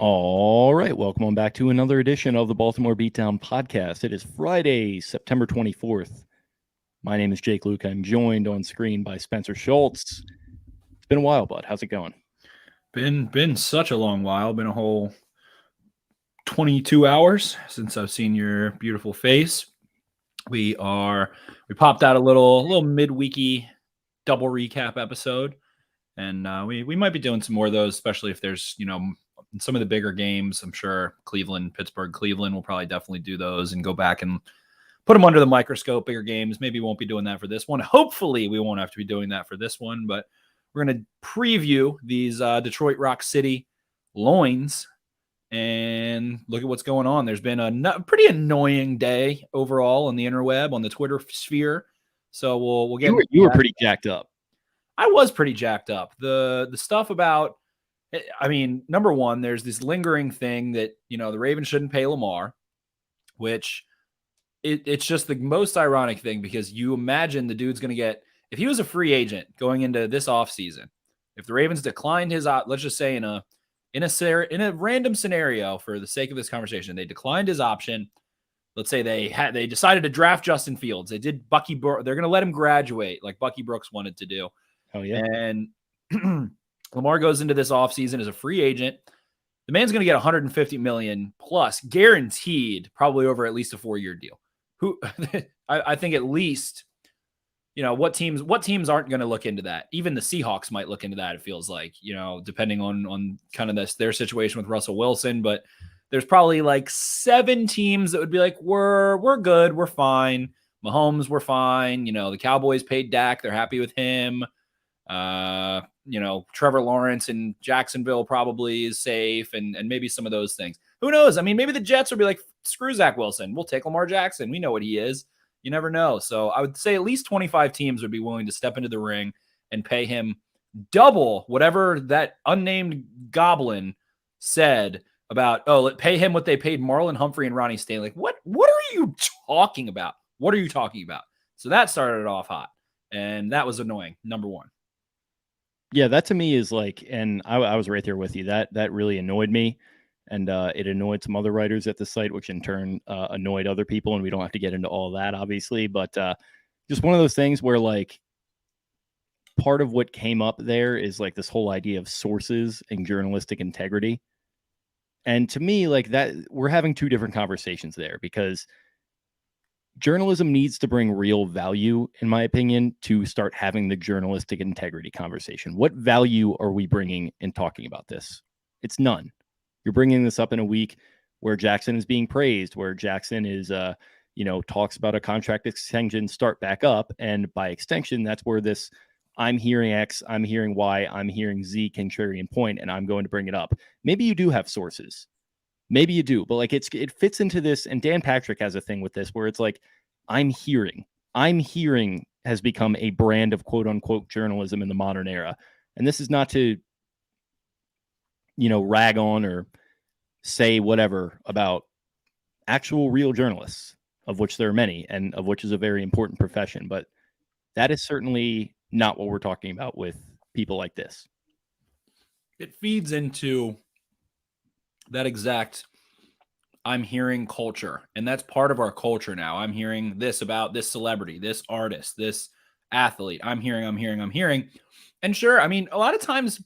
All right, welcome on back to another edition of the Baltimore Beatdown podcast. It is Friday, September 24th. My name is Jake Luke. I'm joined on screen by Spencer Schultz. It's been a while, bud. How's it going? Been such a long while. Been a whole 22 hours since I've seen your beautiful face. We popped out a little midweeky double recap episode, and we might be doing some more of those, especially if there's some of the bigger games. I'm sure Pittsburgh, Cleveland will probably definitely do those and go back and put them under the microscope. Bigger games. Maybe we won't be doing that for this one. Hopefully, we won't have to be doing that for this one, but we're going to preview these Detroit Rock City Loins and look at what's going on. There's been a pretty annoying day overall on the interweb, on the Twitter sphere. So we'll get. You were pretty jacked up. I was pretty jacked up. The stuff about, I mean, number one, there's this lingering thing that the Ravens shouldn't pay Lamar, which it's just the most ironic thing, because you imagine the dude's going to get, if he was a free agent going into this offseason, if the Ravens declined his, let's just say in a random scenario for the sake of this conversation, they declined his option. Let's say they decided to draft Justin Fields. They did They're going to let him graduate like Bucky Brooks wanted to do. Oh yeah. And Lamar goes into this offseason as a free agent. The man's going to get $150 million plus guaranteed, probably over at least a 4-year deal. I think at least, what teams aren't going to look into that? Even the Seahawks might look into that. It feels like, depending on kind of their situation with Russell Wilson, but there's probably like 7 teams that would be like, we're good. We're fine. Mahomes, we're fine. The Cowboys paid Dak. They're happy with him. Trevor Lawrence in Jacksonville probably is safe, and maybe some of those things. Who knows? I mean, maybe the Jets will be like, screw Zach Wilson. We'll take Lamar Jackson. We know what he is. You never know. So I would say at least 25 teams would be willing to step into the ring and pay him double whatever that unnamed goblin said about, pay him what they paid Marlon Humphrey and Ronnie Stanley. What are you talking about? What are you talking about? So that started it off hot, and that was annoying. Number one. Yeah, that to me is like, and I was right there with you. That really annoyed me. And it annoyed some other writers at the site, which in turn annoyed other people. And we don't have to get into all that, obviously. But just one of those things where, like, part of what came up there is like this whole idea of sources and journalistic integrity. And to me, like, that we're having two different conversations there, because journalism needs to bring real value, in my opinion, to start having the journalistic integrity conversation. What value are we bringing in talking about this? It's none. You're bringing this up in a week where Jackson is being praised, where Jackson is, talks about a contract extension, start back up. And by extension, that's where this, I'm hearing X, I'm hearing Y, I'm hearing Z contrarian point, and I'm going to bring it up. Maybe you do have sources. Maybe you do, but like it fits into this. And Dan Patrick has a thing with this where it's like, I'm hearing has become a brand of quote unquote journalism in the modern era. And this is not to, rag on or say whatever about actual real journalists, of which there are many, and of which is a very important profession. But that is certainly not what we're talking about with people like this. It feeds into that exact I'm hearing culture, and that's part of our culture now. I'm hearing this about this celebrity, this artist, this athlete. I'm hearing. And sure, I mean, a lot of times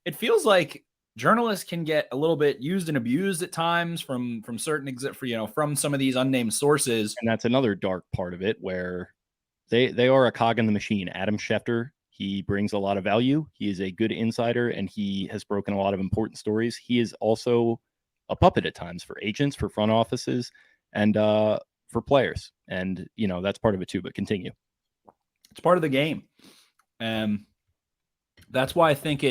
it feels like journalists can get a little bit used and abused at times from certain from some of these unnamed sources. And that's another dark part of it, where they are a cog in the machine. Adam Schefter, he brings a lot of value. He is a good insider, and he has broken a lot of important stories. He is also a puppet at times for agents, for front offices, and for players. And, that's part of it too, but continue. It's part of the game. That's why I think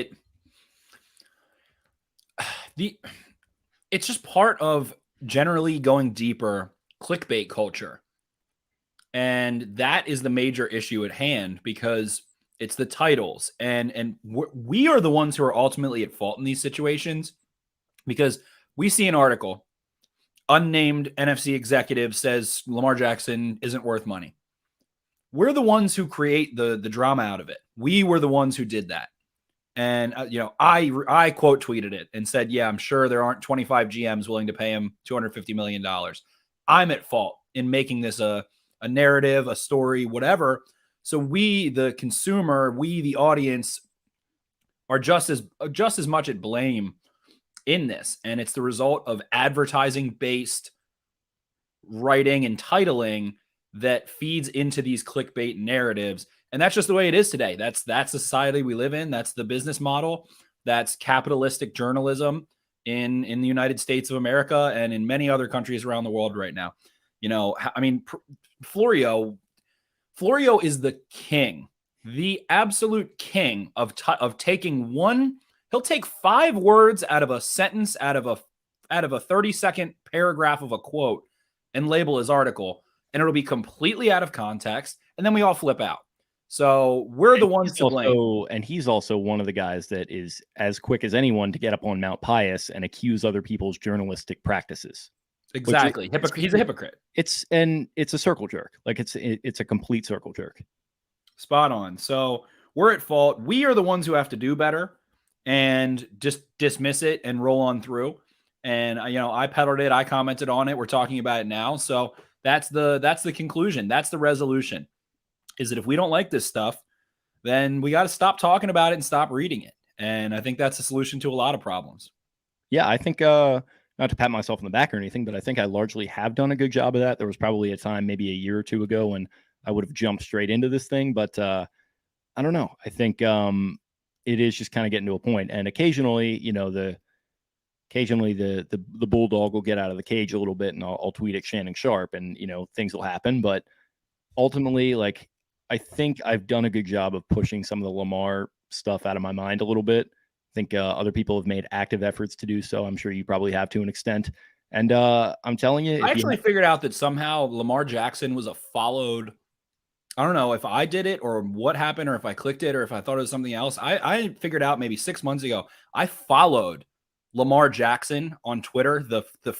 it's just part of generally going deeper clickbait culture. And that is the major issue at hand, because it's the titles. And we are the ones who are ultimately at fault in these situations, because we see an article, unnamed NFC executive says Lamar Jackson isn't worth money. We're the ones who create the drama out of it. We were the ones who did that. And, I quote tweeted it and said, yeah, I'm sure there aren't 25 GMs willing to pay him $250 million. I'm at fault in making this a narrative, a story, whatever. So we, the consumer, we, the audience, are just as much at blame in this. And it's the result of advertising based writing and titling that feeds into these clickbait narratives. And that's just the way it is today. That's the society we live in. That's the business model. That's capitalistic journalism in the United States of America and in many other countries around the world right now. Florio is the king, the absolute king of taking one. He'll take 5 words out of a sentence, out of a 30-second paragraph of a quote, and label his article, and it'll be completely out of context, and then we all flip out. So we're the ones to blame. And he's also one of the guys that is as quick as anyone to get up on Mount Pius and accuse other people's journalistic practices. Exactly. He's a hypocrite. It's a circle jerk. Like it's a complete circle jerk. Spot on. So we're at fault. We are the ones who have to do better and just dismiss it and roll on through. And I peddled it. I commented on it. We're talking about it now. So that's the conclusion. That's the resolution. Is that if we don't like this stuff, then we got to stop talking about it and stop reading it. And I think that's the solution to a lot of problems. Yeah, I think not to pat myself on the back or anything, but I think I largely have done a good job of that. There was probably a time, maybe a year or two ago, when I would have jumped straight into this thing. But I don't know. I think it is just kind of getting to a point. And occasionally, the bulldog will get out of the cage a little bit, and I'll tweet at Shannon Sharp, and things will happen. But ultimately, like, I think I've done a good job of pushing some of the Lamar stuff out of my mind a little bit. I think other people have made active efforts to do so. I'm sure you probably have to an extent. And I'm telling you, I actually figured out that somehow Lamar Jackson was a followed. I don't know if I did it or what happened, or if I clicked it, or if I thought it was something else. I figured out maybe 6 months ago, I followed Lamar Jackson on Twitter, the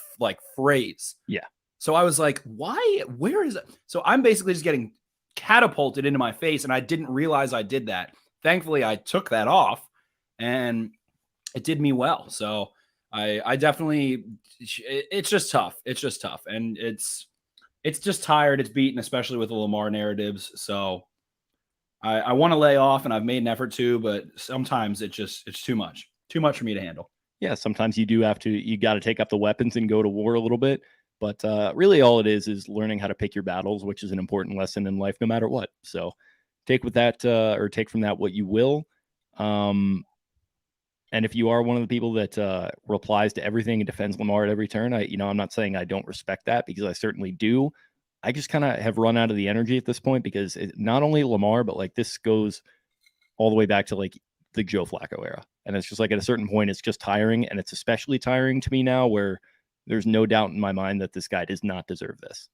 phrase. Yeah. So I was like, why? Where is it? So I'm basically just getting catapulted into my face, and I didn't realize I did that. Thankfully, I took that off, and it did me well. So I definitely, it's just tough. It's just tough. And it's just tired. It's beaten, especially with the Lamar narratives. So I want to lay off, and I've made an effort to, but sometimes it's too much for me to handle. Yeah. Sometimes you got to take up the weapons and go to war a little bit. But really all it is learning how to pick your battles, which is an important lesson in life, no matter what. So take from that what you will. And if you are one of the people that replies to everything and defends Lamar at every turn, I'm not saying I don't respect that, because I certainly do. I just kind of have run out of the energy at this point, because not only Lamar, but like this goes all the way back to like the Joe Flacco era. And it's just like at a certain point, it's just tiring. And it's especially tiring to me now, where there's no doubt in my mind that this guy does not deserve this.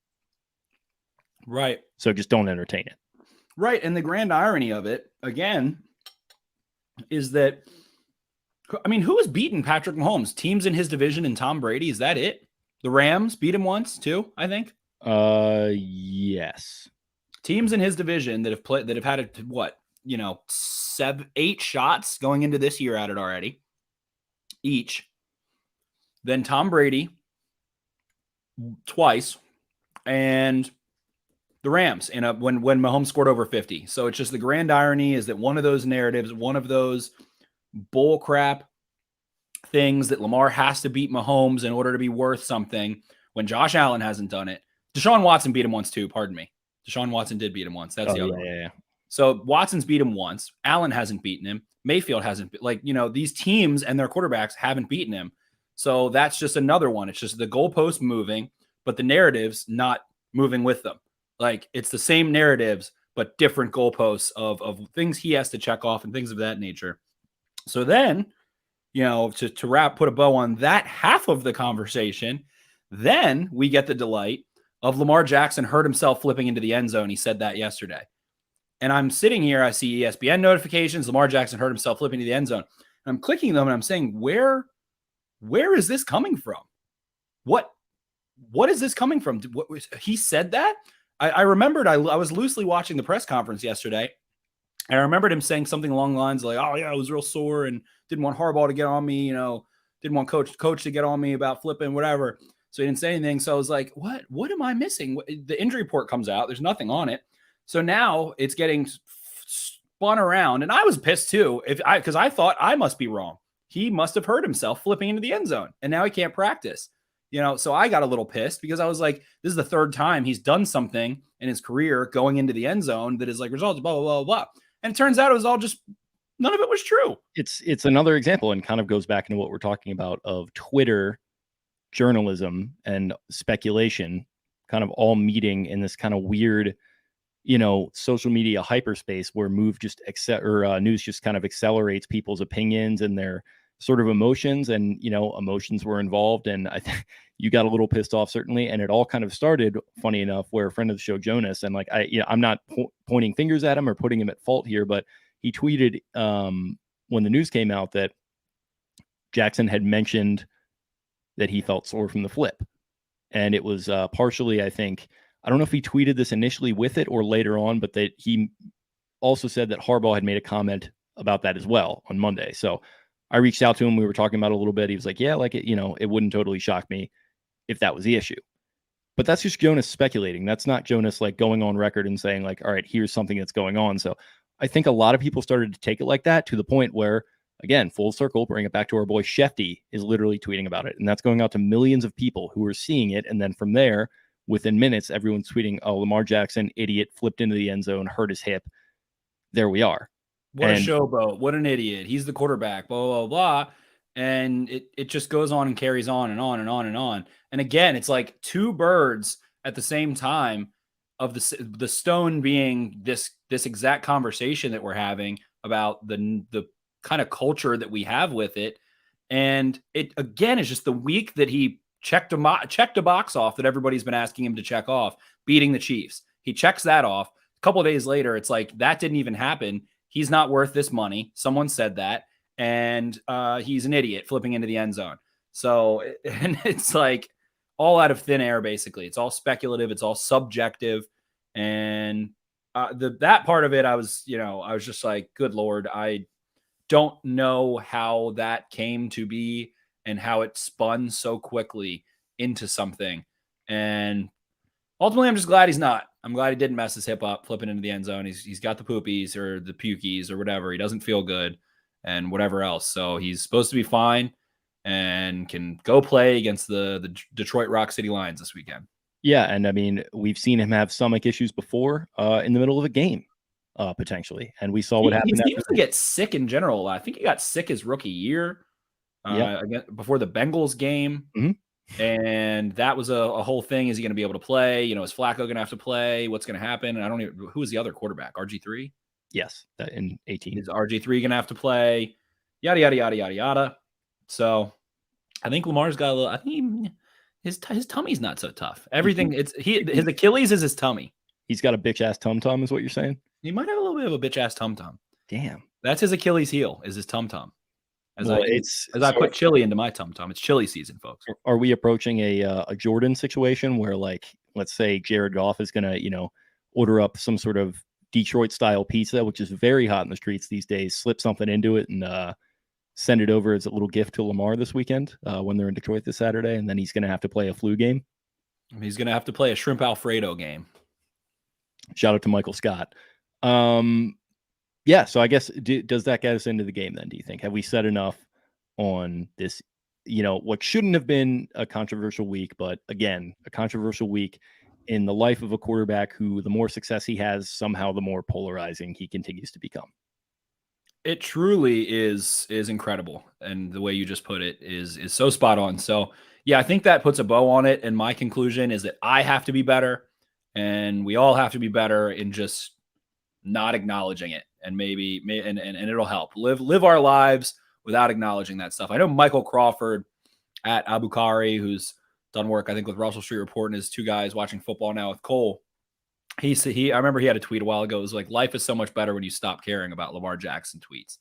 Right. So just don't entertain it. Right. And the grand irony of it, again, is that, who has beaten Patrick Mahomes? Teams in his division and Tom Brady? Is that it? The Rams beat him once too, I think. Yes. Teams in his division that have had 8 shots going into this year at it already, each. Then Tom Brady twice, and the Rams when Mahomes scored over 50. So it's just the grand irony is that one of those narratives, one of those bull crap things that Lamar has to beat Mahomes in order to be worth something, when Josh Allen hasn't done it. Deshaun Watson beat him once too, pardon me. Deshaun Watson did beat him once. That's the other one. Yeah. So Watson's beat him once. Allen hasn't beaten him. Mayfield hasn't. These teams and their quarterbacks haven't beaten him. So that's just another one. It's just the goalposts moving, but the narratives not moving with them. Like, it's the same narratives, but different goalposts of things he has to check off and things of that nature. So then, to put a bow on that half of the conversation, then we get the delight of Lamar Jackson hurt himself flipping into the end zone. He said that yesterday. And I'm sitting here, I see ESPN notifications, Lamar Jackson hurt himself flipping into the end zone. And I'm clicking them and I'm saying, where is this coming from? What is this coming from? He said that? I remembered I was loosely watching the press conference yesterday, And I remembered him saying something along the lines of like, oh yeah, I was real sore and didn't want Harbaugh to get on me, didn't want coach to get on me about flipping, whatever. So he didn't say anything. So I was like, what am I missing? The injury report comes out. There's nothing on it. So now it's getting spun around. And I was pissed too, because I thought I must be wrong. He must have hurt himself flipping into the end zone. And now he can't practice. So I got a little pissed because I was like, this is the third time he's done something in his career going into the end zone that is like results, blah, blah, blah, blah. And it turns out it was all just, none of it was true. It's another example and kind of goes back into what we're talking about of Twitter journalism and speculation kind of all meeting in this kind of weird, social media hyperspace where news just kind of accelerates people's opinions and their sort of emotions, and emotions were involved, and I think you got a little pissed off certainly, and it all kind of started, funny enough, where a friend of the show, Jonas, and like I'm not pointing fingers at him or putting him at fault here, but he tweeted when the news came out that Jackson had mentioned that he felt sore from the flip, and it was partially, I think, I don't know if he tweeted this initially with it or later on, but that he also said that Harbaugh had made a comment about that as well on Monday. So I reached out to him. We were talking about it a little bit. He was like, yeah, like it wouldn't totally shock me if that was the issue. But that's just Jonas speculating. That's not Jonas like going on record and saying like, all right, here's something that's going on. So I think a lot of people started to take it like that, to the point where, again, full circle, bring it back to our boy Shefty is literally tweeting about it. And that's going out to millions of people who are seeing it. And then from there, within minutes, everyone's tweeting, oh, Lamar Jackson, idiot, flipped into the end zone, hurt his hip. There we are. What a showboat. What an idiot. He's the quarterback, blah, blah, blah. And it just goes on and carries on and on and on and on. And again, it's like two birds at the same time, of the stone being this exact conversation that we're having about the kind of culture that we have with it. And it, again, is just the week that he checked a box off that everybody's been asking him to check off, beating the Chiefs. He checks that off. A couple of days later, it's like, that didn't even happen. He's not worth this money. Someone said that. And he's an idiot flipping into the end zone. So, and it's like all out of thin air, basically. It's all speculative. It's all subjective. And that part of it, I was just like, good Lord, I don't know how that came to be and how it spun so quickly into something. And ultimately, I'm just glad he's not. I'm glad he didn't mess his hip up flipping into the end zone. He's got the poopies or the pukies or whatever. He doesn't feel good and whatever else. So he's supposed to be fine and can go play against the Detroit Rock City Lions this weekend. Yeah, and I mean, we've seen him have stomach issues before in the middle of a game, potentially. And we saw what happened. He seems to get sick in general. I think he got sick his rookie year before the Bengals game. Mm-hmm. And that was a whole thing. Is he going to be able to play? Is Flacco going to have to play? What's going to happen? And I don't even, who was the other quarterback? RG3? Yes, that in 18. Is RG3 going to have to play? Yada, yada, yada, yada, yada. So I think Lamar's got a little, I think his tummy's not so tough. Everything, his Achilles is his tummy. He's got a bitch ass tum tum, is what you're saying? He might have a little bit of a bitch ass tum tum. Damn. That's his Achilles heel, is his tum tum. I put chili into my tum tum. It's chili season, folks. Are we approaching a Jordan situation where, like, let's say Jared Goff is gonna, order up some sort of Detroit style pizza, which is very hot in the streets these days, slip something into it and send it over as a little gift to Lamar this weekend when they're in Detroit this Saturday, and then he's gonna have to play a flu game. He's gonna have to play a shrimp Alfredo game. Shout out to Michael Scott. Yeah, so I guess, does that get us into the game then, do you think? Have we said enough on this, what shouldn't have been a controversial week, but again, a controversial week in the life of a quarterback who, the more success he has, somehow the more polarizing he continues to become? It truly is incredible. And the way you just put it is so spot on. So yeah, I think that puts a bow on it. And my conclusion is that I have to be better, and we all have to be better in just not acknowledging it. And maybe it'll help live our lives without acknowledging that stuff. I know Michael Crawford at Abu Khari, who's done work, I think, with Russell Street Report, and his two guys watching football now with Cole. I remember he had a tweet a while ago. It was like, life is so much better when you stop caring about Lamar Jackson tweets.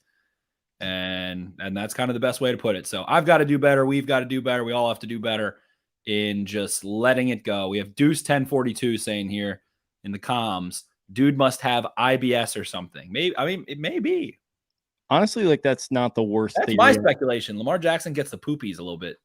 And that's kind of the best way to put it. So I've got to do better. We've got to do better. We all have to do better in just letting it go. We have Deuce 1042 saying here in the comms, dude must have IBS or something. Maybe, I mean, it may be. Honestly, like that's not the worst That's theory. my speculation. Lamar Jackson gets the poopies a little bit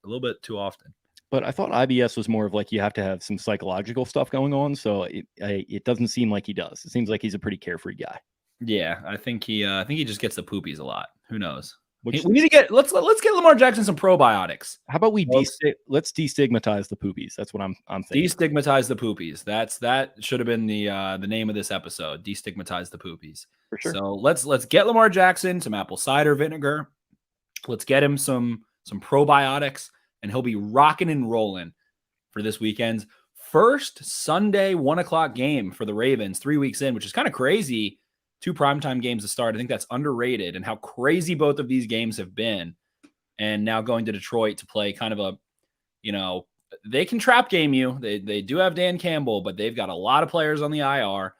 too often. But I thought IBS was more of like you have to have some psychological stuff going on. So it doesn't seem like he does. It seems like he's a pretty carefree guy. Yeah, I think he just gets the poopies a lot. Who knows? We need to get let's get Lamar Jackson some probiotics. How about we let's destigmatize the poopies? That's what I'm thinking. Destigmatize the poopies. That should have been the name of this episode. Destigmatize the poopies. For sure. So let's get Lamar Jackson some apple cider vinegar. Let's get him some probiotics, and he'll be rocking and rolling for this weekend's first Sunday 1:00 game for the Ravens 3 weeks in, which is kind of crazy. 2 primetime games to start. I think that's underrated, and how crazy both of these games have been. And now going to Detroit to play kind of a, they can trap game you. They do have Dan Campbell, but they've got a lot of players on the IR.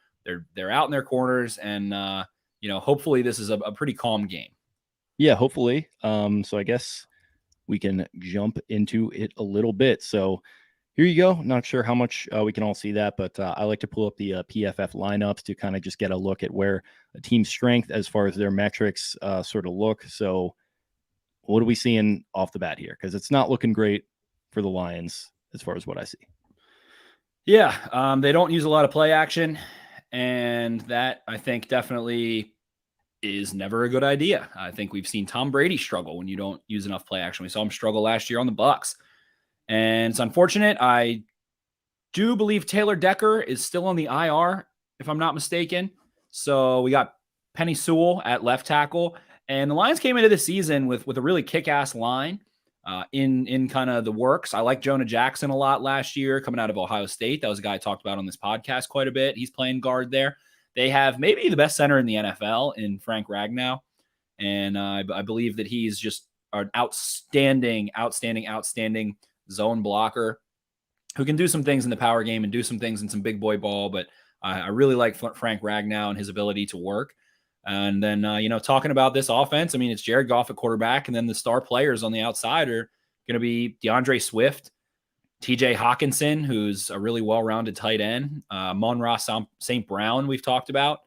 They're out in their corners, and hopefully this is a pretty calm game. Yeah, hopefully. So I guess we can jump into it a little bit. So here you go. Not sure how much we can all see that, but I like to pull up the PFF lineups to kind of just get a look at where a team's strength as far as their metrics sort of look. So what are we seeing off the bat here? Because it's not looking great for the Lions as far as what I see. Yeah, they don't use a lot of play action, and that I think definitely is never a good idea. I think we've seen Tom Brady struggle when you don't use enough play action. We saw him struggle last year on the Bucs. And it's unfortunate. I do believe Taylor Decker is still on the IR, if I'm not mistaken. So we got Penny Sewell at left tackle. And the Lions came into the season with a really kick-ass line in kind of the works. I like Jonah Jackson a lot last year coming out of Ohio State. That was a guy I talked about on this podcast quite a bit. He's playing guard there. They have maybe the best center in the NFL in Frank Ragnow. And I believe that he's just an outstanding zone blocker who can do some things in the power game and do some things in some big boy ball. But I really like Frank Ragnow and his ability to work. And then, talking about this offense, I mean, it's Jared Goff at quarterback, and then the star players on the outside are going to be DeAndre Swift, TJ Hawkinson, who's a really well-rounded tight end, Monroe St. Brown we've talked about,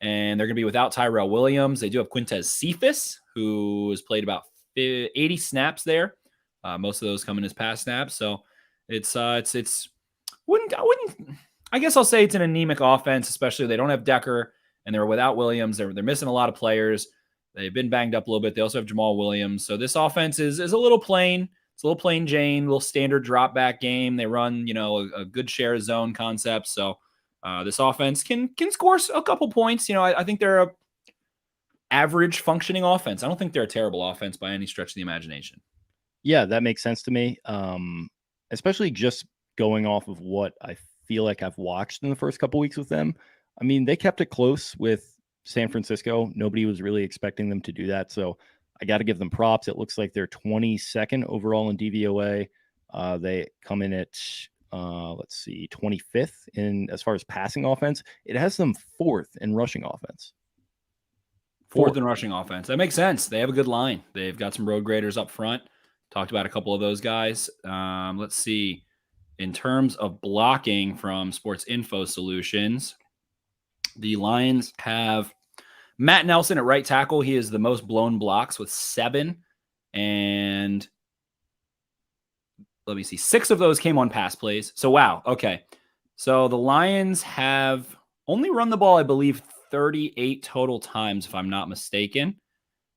and they're going to be without Tyrell Williams. They do have Quintez Cephas, who has played about 80 snaps there. Most of those come in as pass snaps. So I guess I'll say it's an anemic offense, especially they don't have Decker and they're without Williams. They're missing a lot of players. They've been banged up a little bit. They also have Jamal Williams. So this offense is a little plain. It's a little plain Jane, little standard drop back game. They run, a good share of zone concept. So this offense can score a couple points. I think they're a average functioning offense. I don't think they're a terrible offense by any stretch of the imagination. Yeah, that makes sense to me. Especially just going off of what I feel like I've watched in the first couple weeks with them. I mean, they kept it close with San Francisco. Nobody was really expecting them to do that. So I got to give them props. It looks like they're 22nd overall in DVOA. They come in at, 25th in as far as passing offense. It has them 4th in rushing offense. Fourth in rushing offense. That makes sense. They have a good line. They've got some road graders up front. Talked about a couple of those guys. Let's see. In terms of blocking from Sports Info Solutions, the Lions have Matt Nelson at right tackle. He is the most blown blocks with 7. And let me see. 6 of those came on pass plays. So, wow. Okay. So the Lions have only run the ball, I believe, 38 total times, if I'm not mistaken.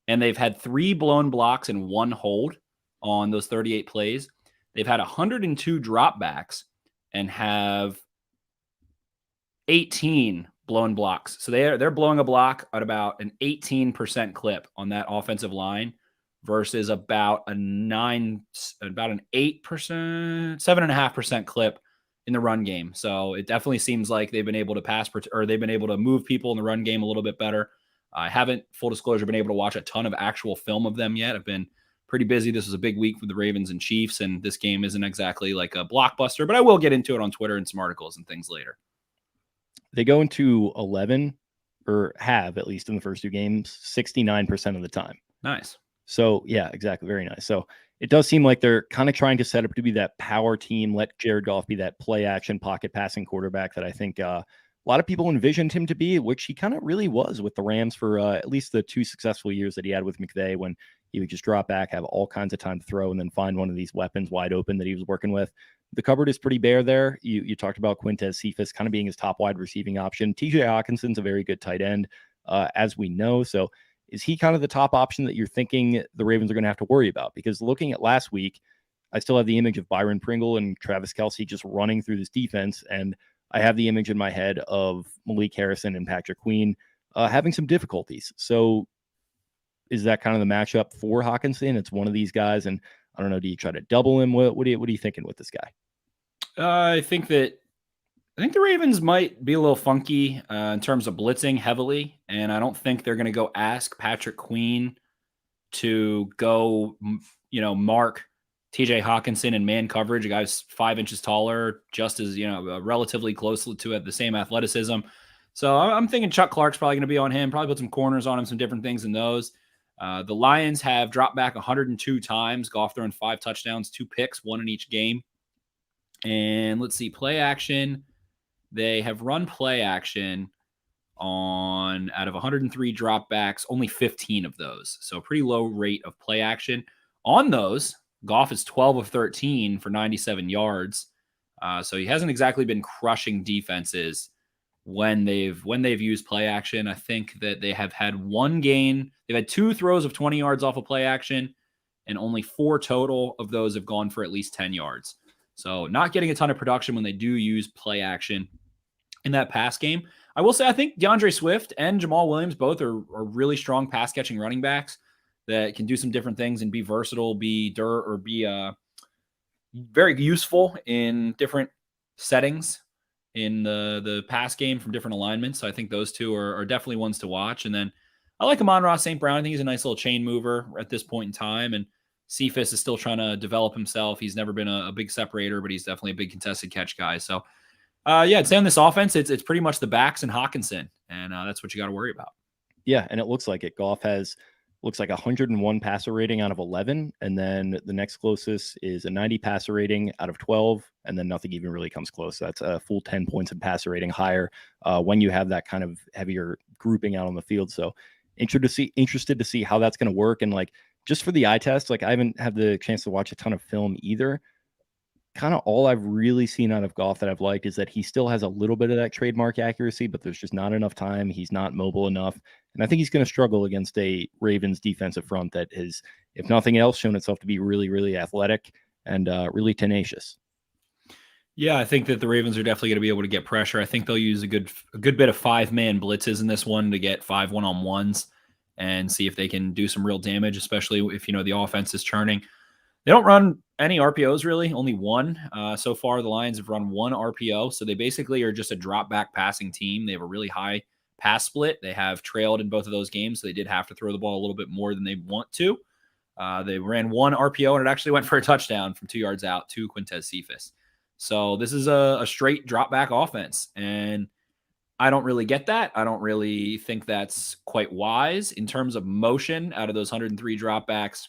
And they've had 3 blown blocks and 1 hold on those 38 plays. They've had 102 dropbacks and have 18 blown blocks. So they're blowing a block at about an 18% clip on that offensive line versus about an 8%, 7.5% clip in the run game. So it definitely seems like they've been able to they've been able to move people in the run game a little bit better. I haven't, full disclosure, been able to watch a ton of actual film of them yet. I've been pretty busy. This was a big week for the Ravens and Chiefs, and this game isn't exactly like a blockbuster, but I will get into it on Twitter and some articles and things later. They go into 11, or have, at least in the first 2 games, 69% of the time. Nice. So, yeah, exactly. Very nice. So it does seem like they're kind of trying to set up to be that power team, let Jared Goff be that play action pocket passing quarterback that I think a lot of people envisioned him to be, which he kind of really was with the Rams for at least the 2 successful years that he had with McVay, when he would just drop back, have all kinds of time to throw, and then find one of these weapons wide open that he was working with. The cupboard is pretty bare there. You talked about Quintez Cephas kind of being his top wide receiving option. TJ Hawkinson's a very good tight end, as we know. So is he kind of the top option that you're thinking the Ravens are going to have to worry about? Because looking at last week, I still have the image of Byron Pringle and Travis Kelce just running through this defense. And I have the image in my head of Malik Harrison and Patrick Queen having some difficulties. So is that kind of the matchup for Hawkinson? It's one of these guys. And I don't know, do you try to double him? What are you thinking with this guy? I think the Ravens might be a little funky in terms of blitzing heavily. And I don't think they're going to go ask Patrick Queen to go, mark TJ Hawkinson in man coverage. A guy's 5 inches taller, just as, relatively close to the same athleticism. So I'm thinking Chuck Clark's probably going to be on him, probably put some corners on him, some different things in those. The Lions have dropped back 102 times. Goff throwing 5 touchdowns, 2 picks, 1 in each game. And let's see, play action. They have run play action on, out of 103 dropbacks, only 15 of those. So a pretty low rate of play action. On those, Goff is 12 of 13 for 97 yards. So he hasn't exactly been crushing defenses when they've used play action. I think that they have had one gain. They've had 2 throws of 20 yards off of play action, and only 4 total of those have gone for at least 10 yards. So not getting a ton of production when they do use play action in that pass game. I will say I think DeAndre Swift and Jamal Williams both are really strong pass-catching running backs that can do some different things and be versatile, be very useful in different settings in the pass game from different alignments. So I think those two are definitely ones to watch. And then I like Amon-Ra St. Brown. I think he's a nice little chain mover at this point in time. And Cephas is still trying to develop himself. He's never been a big separator, but he's definitely a big contested catch guy. So, I'd say on this offense, it's pretty much the backs and Hawkinson, and that's what you got to worry about. Yeah, and it looks like it. Goff looks like 101 passer rating out of 11, and then the next closest is a 90 passer rating out of 12, and then nothing even really comes close. So that's a full 10 points in passer rating higher when you have that kind of heavier grouping out on the field. So interested to see how that's going to work. And like, just for the eye test, like I haven't had the chance to watch a ton of film either. Kind of all I've really seen out of Goff that I've liked is that he still has a little bit of that trademark accuracy, but there's just not enough time. He's not mobile enough. And I think he's going to struggle against a Ravens defensive front that has, if nothing else, shown itself to be really, really athletic and really tenacious. Yeah, I think that the Ravens are definitely going to be able to get pressure. I think they'll use a good bit of 5-man blitzes in this one to get 5 1-on-1s and see if they can do some real damage, especially if, the offense is churning. They don't run any RPOs, really, only one. So far, the Lions have run 1 RPO. So they basically are just a drop back passing team. They have a really high pass split. They have trailed in both of those games. So they did have to throw the ball a little bit more than they want to. They ran 1 RPO, and it actually went for a touchdown from 2 yards out to Quintez Cephas. So this is a straight drop back offense. And I don't really get that. I don't really think that's quite wise in terms of motion. Out of those 103 dropbacks,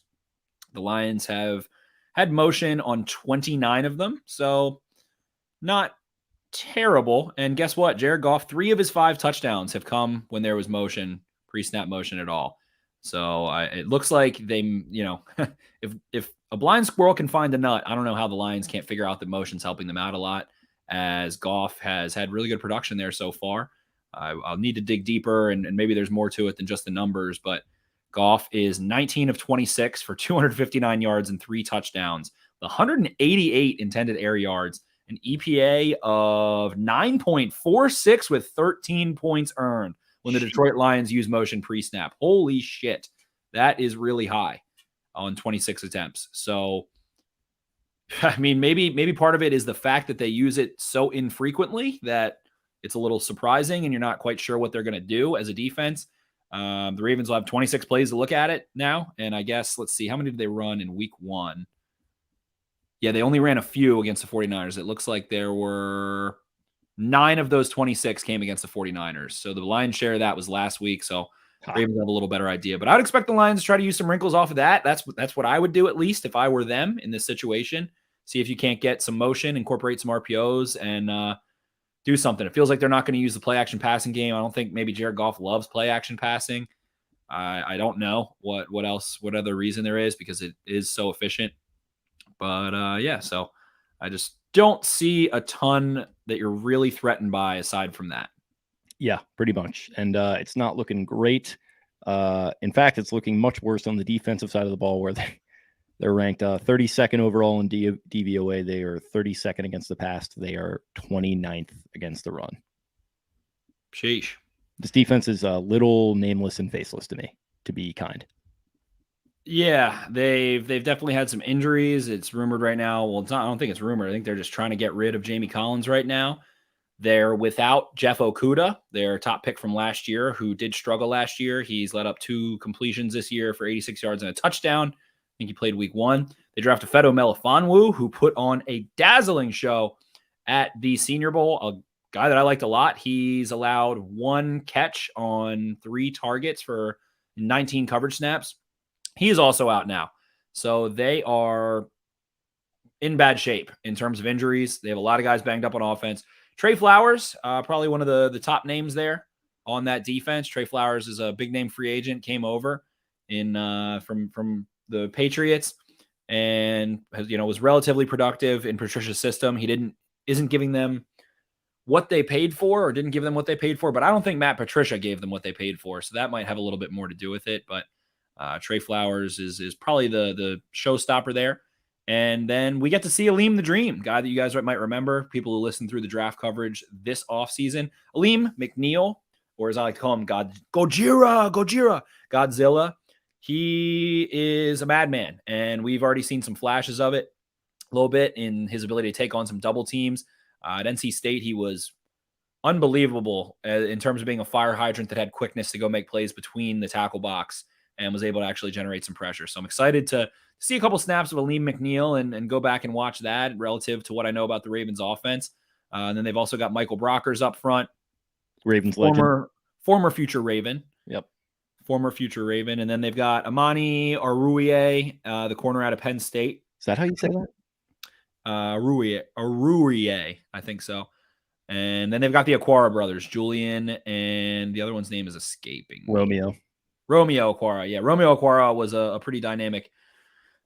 the Lions have had motion on 29 of them. So not terrible. And guess what? Jared Goff, 3 of his 5 touchdowns have come when there was motion, pre-snap motion at all. So it looks like they, if a blind squirrel can find a nut, I don't know how the Lions can't figure out that motion's helping them out a lot, as Goff has had really good production there so far. I'll need to dig deeper, and maybe there's more to it than just the numbers, but Goff is 19 of 26 for 259 yards and 3 touchdowns, 188 intended air yards, an EPA of 9.46 with 13 points earned when the Detroit Lions use motion pre-snap. Holy shit. That is really high on 26 attempts. So, I mean, maybe part of it is the fact that they use it so infrequently that it's a little surprising and you're not quite sure what they're going to do as a defense. The Ravens will have 26 plays to look at it now. And I guess, let's see, how many did they run in week 1? Yeah, they only ran a few against the 49ers. It looks like there were 9 of those 26 came against the 49ers. So the lion's share of that was last week. So Ravens have a little better idea. But I would expect the Lions to try to use some wrinkles off of that. That's what I would do, at least if I were them in this situation. See if you can't get some motion, incorporate some RPOs, and do something. It feels like they're not going to use the play action passing game. I don't think maybe Jared Goff loves play action passing. I don't know what other reason there is, because it is so efficient. But yeah, so I just don't see a ton that you're really threatened by aside from that. Yeah, pretty much. And it's not looking great. In fact, it's looking much worse on the defensive side of the ball, where they're ranked 32nd overall in DVOA. They are 32nd against the pass. They are 29th against the run. Sheesh. This defense is a little nameless and faceless to me, to be kind. Yeah, they've definitely had some injuries. It's rumored right now. Well, it's not. I don't think it's rumored. I think they're just trying to get rid of Jamie Collins right now. They're without Jeff Okudah, their top pick from last year, who did struggle last year. He's let up 2 completions this year for 86 yards and a touchdown. I think he played week 1. They drafted Fedo Melifonwu, who put on a dazzling show at the Senior Bowl, a guy that I liked a lot. He's allowed 1 catch on 3 targets for 19 coverage snaps. He is also out now. So they are in bad shape in terms of injuries. They have a lot of guys banged up on offense. Trey Flowers, probably one of the top names there on that defense. Trey Flowers is a big name free agent, came over in from the Patriots, and was relatively productive in Patricia's system. He isn't giving them what they paid for, or didn't give them what they paid for, but I don't think Matt Patricia gave them what they paid for, so that might have a little bit more to do with it. But Trey Flowers is probably the showstopper there. And then we get to see Alim the Dream, guy that you guys might remember, people who listen through the draft coverage this offseason. Alim Mcneil, or as I like to call him, Godzilla. He is a madman, and we've already seen some flashes of it a little bit in his ability to take on some double teams. At NC State, he was unbelievable in terms of being a fire hydrant that had quickness to go make plays between the tackle box and was able to actually generate some pressure. So I'm excited to see a couple snaps of Alim Mcneil and go back and watch that relative to what I know about the Ravens offense. And then they've also got Michael Brockers up front. Ravens former future Raven. Yep. Former future Raven. And then they've got Amani Aruye, the corner out of Penn State. Is that how you say that? Aruye, I think so. And then they've got the Aquara brothers, Julian, and the other one's name is escaping. Romeo Aquara. Yeah, Romeo Aquara was a pretty dynamic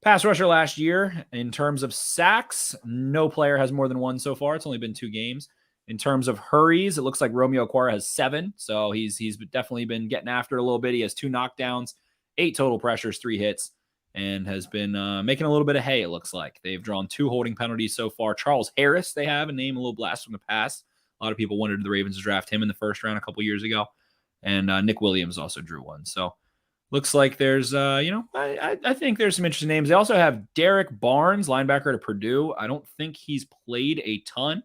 pass rusher last year. In terms of sacks, no player has more than 1 so far. It's only been 2 games. In terms of hurries, it looks like Romeo Aquara has 7. So he's definitely been getting after it a little bit. He has 2 knockdowns, 8 total pressures, 3 hits, and has been making a little bit of hay, it looks like. They've drawn 2 holding penalties so far. Charles Harris, they have a name, a little blast from the past. A lot of people wanted the Ravens to draft him in the first round a couple years ago. And Nick Williams also drew 1. So looks like there's, I think there's some interesting names. They also have Derek Barnes, linebacker to Purdue. I don't think he's played a ton,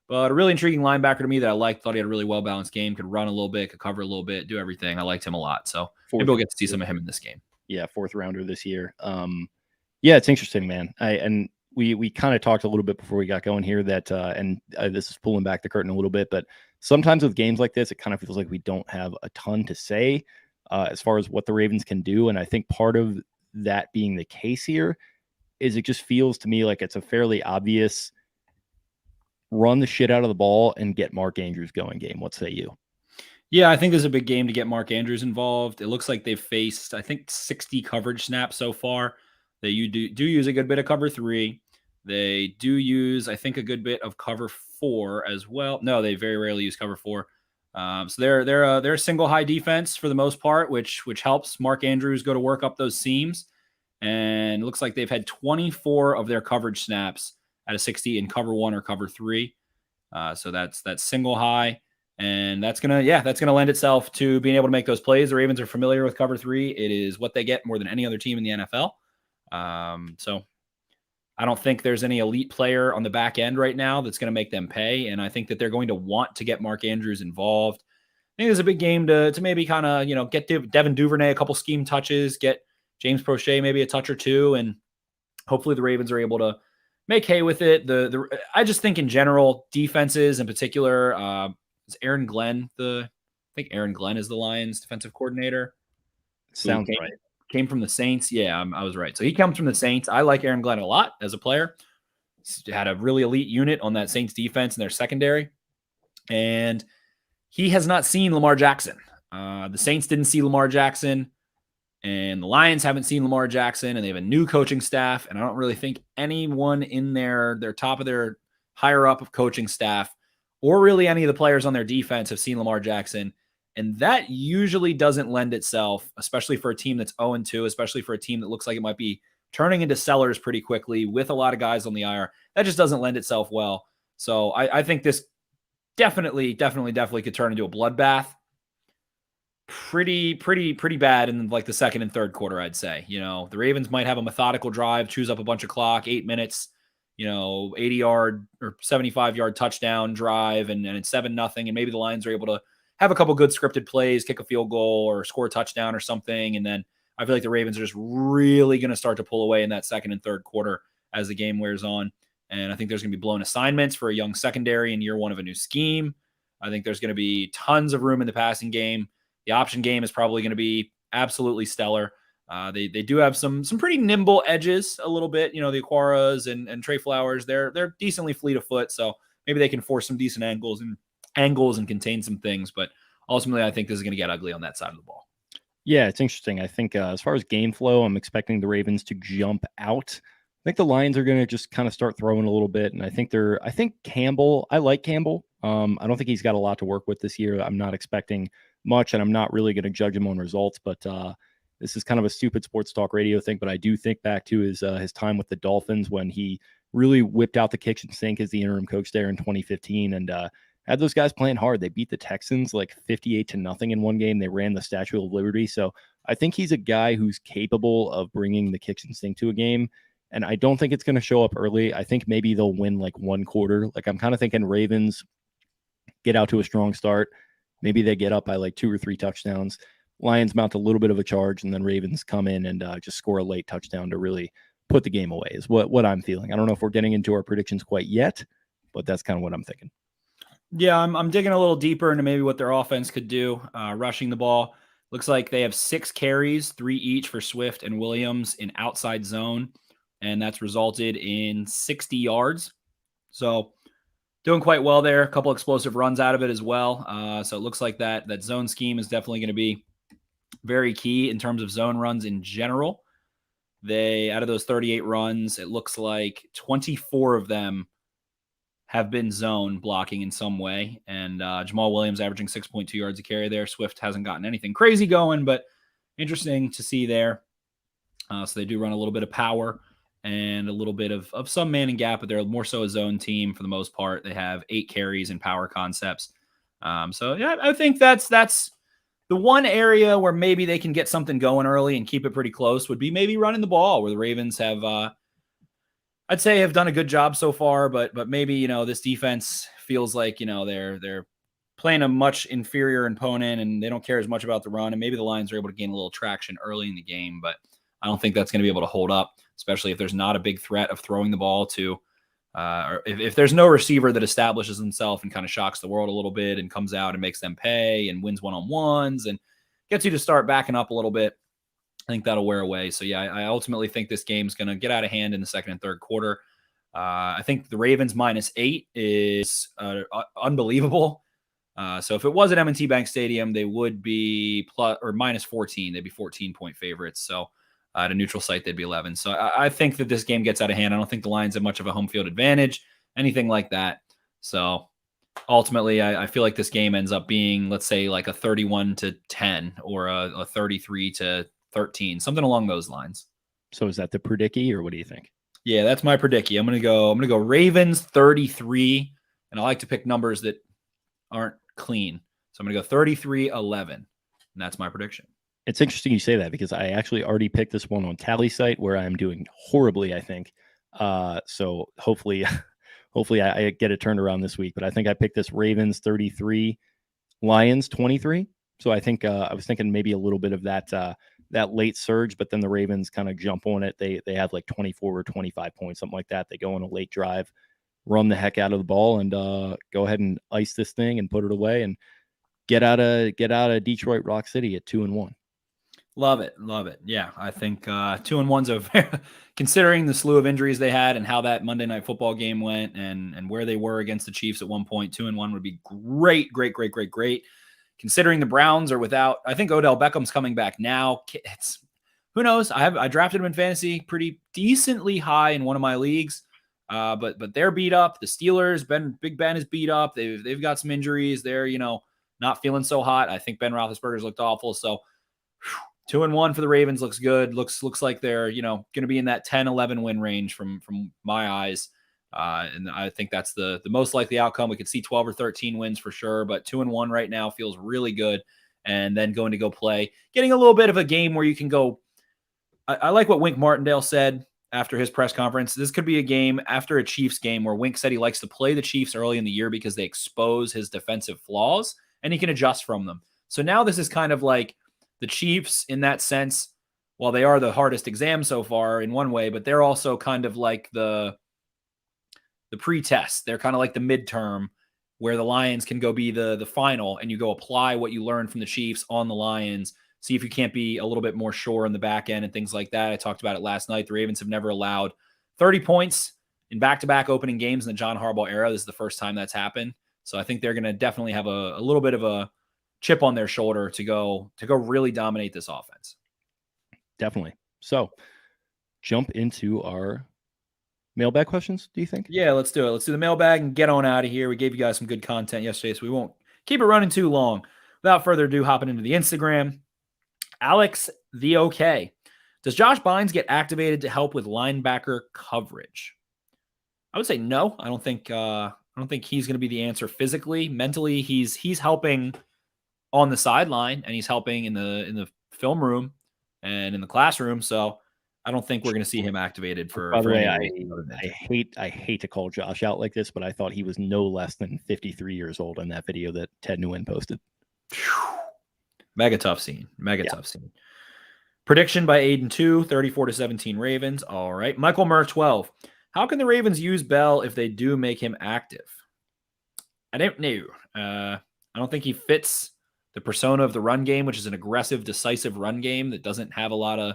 but a really intriguing linebacker to me that I liked. Thought he had a really well-balanced game, could run a little bit, could cover a little bit, do everything. I liked him a lot. So maybe we'll get to see some of him in this game. Yeah, 4th rounder this year. Yeah, it's interesting, man. We kind of talked a little bit before we got going here that, this is pulling back the curtain a little bit, but sometimes with games like this, it kind of feels like we don't have a ton to say as far as what the Ravens can do. And I think part of that being the case here is it just feels to me like it's a fairly obvious run the shit out of the ball and get Mark Andrews going game. What say you? Yeah, I think there's a big game to get Mark Andrews involved. It looks like they've faced, I think, 60 coverage snaps so far. They do use a good bit of cover 3. They do use, I think, a good bit of cover 4 as well. No, they very rarely use cover 4. So they're a single high defense for the most part, which helps Mark Andrews go to work up those seams. And it looks like they've had 24 of their coverage snaps out of 60 in cover 1 or cover 3. So that's single high, and that's gonna lend itself to being able to make those plays. The Ravens are familiar with cover 3. It is what they get more than any other team in the NFL. So I don't think there's any elite player on the back end right now that's going to make them pay. And I think that they're going to want to get Mark Andrews involved. I think there's a big game to maybe kind of, get Devin Duvernay a couple scheme touches, get James Prochet maybe a touch or 2. And hopefully the Ravens are able to make hay with it. I just think in general, defenses in particular, is Aaron Glenn I think Aaron Glenn is the Lions defensive coordinator. Sounds right. Came from the Saints. Yeah, I was right. So he comes from the Saints. I like Aaron Glenn a lot as a player. He's had a really elite unit on that Saints defense in their secondary. And he has not seen Lamar Jackson. The Saints didn't see Lamar Jackson, and the Lions haven't seen Lamar Jackson, and they have a new coaching staff. And I don't really think anyone in their top of their higher up of coaching staff, or really any of the players on their defense, have seen Lamar Jackson. And that usually doesn't lend itself, especially for a team that's 0-2, especially for a team that looks like it might be turning into sellers pretty quickly with a lot of guys on the IR. That just doesn't lend itself well. So I think this definitely could turn into a bloodbath. Pretty bad in like the second and third quarter, I'd say. The Ravens might have a methodical drive, chews up a bunch of clock, 8 minutes, 80-yard or 75-yard touchdown drive, and it's 7-0, and maybe the Lions are able to have a couple good scripted plays, kick a field goal or score a touchdown or something. And then I feel like the Ravens are just really going to start to pull away in that second and third quarter as the game wears on. And I think there's going to be blown assignments for a young secondary in year one of a new scheme. I think there's going to be tons of room in the passing game. The option game is probably going to be absolutely stellar. They do have some pretty nimble edges a little bit. The Aquaras and Trey Flowers, they're decently fleet of foot. So maybe they can force some decent angles and contain some things. But ultimately, I think this is going to get ugly on that side of the ball. Yeah, it's interesting. I think as far as game flow, I'm expecting the Ravens to jump out. I think the Lions are going to just kind of start throwing a little bit. And I think Campbell, I like Campbell. I don't think he's got a lot to work with this year. I'm not expecting much, and I'm not really going to judge him on results. But this is kind of a stupid sports talk radio thing. But I do think back to his time with the Dolphins when he really whipped out the kitchen sink as the interim coach there in 2015. And had those guys playing hard. They beat the Texans like 58-0 in one game. They ran the Statue of Liberty. So I think he's a guy who's capable of bringing the kitchen sink to a game. And I don't think it's going to show up early. I think maybe they'll win like one quarter. Like I'm kind of thinking Ravens get out to a strong start. Maybe they get up by like 2 or 3 touchdowns. Lions mount a little bit of a charge, and then Ravens come in and just score a late touchdown to really put the game away is what I'm feeling. I don't know if we're getting into our predictions quite yet, but that's kind of what I'm thinking. Yeah, I'm digging a little deeper into maybe what their offense could do. Rushing the ball. Looks like they have 6 carries, 3 each for Swift and Williams in outside zone. And that's resulted in 60 yards. So doing quite well there. A couple explosive runs out of it as well. So it looks like that zone scheme is definitely going to be very key in terms of zone runs in general. Out of those 38 runs, it looks like 24 of them have been zone blocking in some way. And Jamal Williams averaging 6.2 yards a carry there. Swift hasn't gotten anything crazy going, but interesting to see there. So they do run a little bit of power and a little bit of some man and gap, but they're more so a zone team for the most part. They have 8 carries and power concepts. So yeah, I think that's the one area where maybe they can get something going early and keep it pretty close would be maybe running the ball, where the Ravens have, I'd say, have done a good job so far, but maybe, this defense feels like, they're playing a much inferior opponent and they don't care as much about the run. And maybe the Lions are able to gain a little traction early in the game, but I don't think that's going to be able to hold up, especially if there's not a big threat of throwing the ball to, or if there's no receiver that establishes himself and kind of shocks the world a little bit and comes out and makes them pay and wins one-on-ones and gets you to start backing up a little bit. I think that'll wear away. So yeah, I ultimately think this game's going to get out of hand in the second and third quarter. I think the Ravens -8 is unbelievable. So if it was at M&T Bank Stadium, they would be -14. They'd be 14-point favorites. So at a neutral site, they'd be 11. So I think that this game gets out of hand. I don't think the Lions have much of a home field advantage, anything like that. So ultimately, I feel like this game ends up being, let's say, like a 31-10 or a 33-13, something along those lines. So is that the predicky, or what do you think? Yeah, that's my predicky. I'm gonna go Ravens 33, and I like to pick numbers that aren't clean. So I'm gonna go 33-11, and that's my prediction. It's interesting you say that because I actually already picked this one on Tally site where I'm doing horribly, I think. So hopefully I get it turned around this week. But I think I picked this Ravens 33, Lions 23. So I think I was thinking maybe a little bit of that late surge, but then the Ravens kind of jump on it. They have like 24 or 25 points, something like that. They go on a late drive, run the heck out of the ball, and go ahead and ice this thing and put it away and get out of Detroit Rock City at 2-1. Love it. Love it. Yeah. I think 2-1's considering the slew of injuries they had and how that Monday Night Football game went and where they were against the Chiefs at one point, 2-1 would be great, great, great, great, great. Considering the Browns are without, I think Odell Beckham's coming back now. Who knows? I drafted him in fantasy pretty decently high in one of my leagues. But they're beat up. The Steelers, Big Ben is beat up. They've got some injuries. They're, not feeling so hot. I think Ben Roethlisberger's looked awful. So 2-1 for the Ravens looks good. Looks like they're, going to be in that 10-11 win range from my eyes. And I think that's the most likely outcome. We could see 12 or 13 wins for sure, but 2-1 right now feels really good. And then going to go play, getting a little bit of a game where you can go. I like what Wink Martindale said after his press conference. This could be a game after a Chiefs game where Wink said he likes to play the Chiefs early in the year because they expose his defensive flaws and he can adjust from them. So now this is kind of like the Chiefs in that sense. While they are the hardest exam so far in one way, but they're also kind of like the pre-test. They're kind of like the midterm where the Lions can go be the final and you go apply what you learned from the Chiefs on the Lions, see if you can't be a little bit more sure in the back end and things like that. I talked about it last night. The Ravens have never allowed 30 points in back-to-back opening games in the John Harbaugh era. This is the first time that's happened. So I think they're going to definitely have a little bit of a chip on their shoulder to go really dominate this offense. Definitely. So jump into our mailbag questions, do you think? Yeah, let's do it. Let's do the mailbag and get on out of here. We gave you guys some good content yesterday, so we won't keep it running too long. Without further ado, hopping into the Instagram. Alex the OK. Does Josh Bynes get activated to help with linebacker coverage? I would say no. I don't think he's going to be the answer physically. Mentally, he's helping on the sideline and he's helping in the film room and in the classroom. So I don't think we're going to see him activated for. By the way, I hate to call Josh out like this, but I thought he was no less than 53 years old in that video that Ted Nguyen posted. Mega tough scene. Tough scene. Prediction by Aiden 2, 34-17 Ravens. All right. Michael Murr 12. How can the Ravens use Bell if they do make him active? I don't know. I don't think he fits the persona of the run game, which is an aggressive, decisive run game that doesn't have a lot of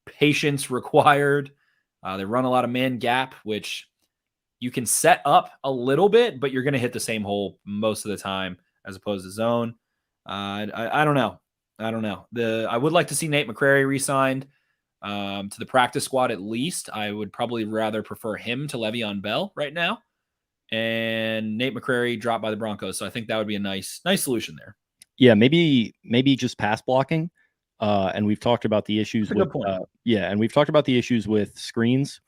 patience required. They run a lot of man gap, which you can set up a little bit, but you're going to hit the same hole most of the time as opposed to zone. I don't know. I would like to see Nate McCrary re-signed to the practice squad at least. I would probably rather prefer him to Le'Veon Bell right now, and Nate McCrary dropped by the Broncos. So I think that would be a nice solution there. Yeah, maybe just pass blocking. And we've talked about the issues with and we've talked about the issues with screens.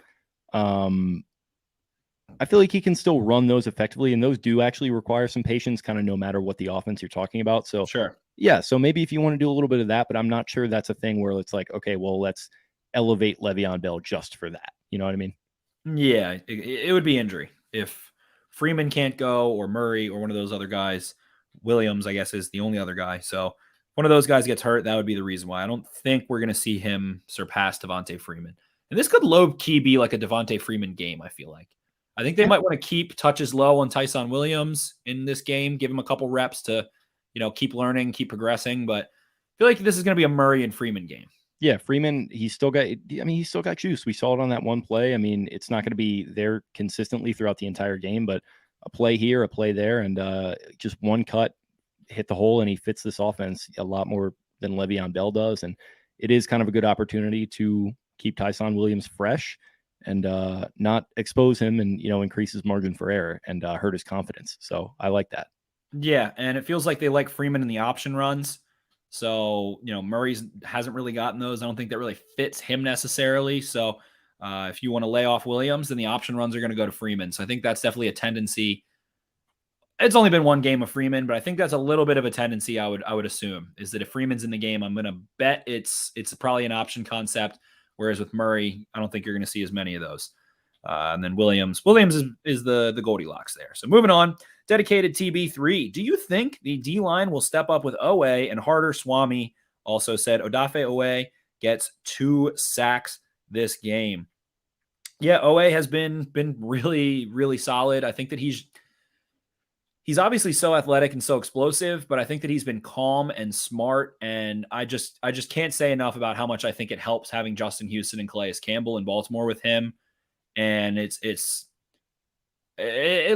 I feel like he can still run those effectively, and those do actually require some patience, kind of no matter what the offense you're talking about. So sure. Yeah, so maybe if you want to do a little bit of that, but I'm not sure that's a thing where it's like, okay, well, let's elevate Le'Veon Bell just for that. You know what I mean? Yeah, it would be injury. If Freeman can't go or Murray or one of those other guys, Williams, I guess, is the only other guy. So one of those guys gets hurt, that would be the reason why. I don't think we're going to see him surpass Devontae Freeman. And this could low-key be like a Devontae Freeman game, I feel like. I think they might want to keep touches low on Tyson Williams in this game, give him a couple reps to, keep learning, keep progressing. But I feel like this is going to be a Murray and Freeman game. Yeah, Freeman, he's still got juice. We saw it on that one play. I mean, it's not going to be there consistently throughout the entire game, but a play here, a play there, and just one cut, hit the hole, and he fits this offense a lot more than Le'Veon Bell does. And it is kind of a good opportunity to keep Tyson Williams fresh and not expose him and, increase his margin for error and hurt his confidence. So I like that. Yeah, and it feels like they like Freeman in the option runs. So, Murray hasn't really gotten those. I don't think that really fits him necessarily. So if you want to lay off Williams, then the option runs are going to go to Freeman. So I think that's definitely a tendency. It's only been one game of Freeman, but I think that's a little bit of a tendency I would assume is that if Freeman's in the game, I'm going to bet it's probably an option concept. Whereas with Murray, I don't think you're going to see as many of those. And then Williams is the Goldilocks there. So moving on, dedicated TB3. Do you think the D-line will step up with Owe? And Harder Swami also said Odafe Owe gets 2 sacks this game. Yeah, Owe has been really, really solid. I think that he's obviously so athletic and so explosive, but I think that he's been calm and smart. And I just can't say enough about how much I think it helps having Justin Houston and Calais Campbell in Baltimore with him. And it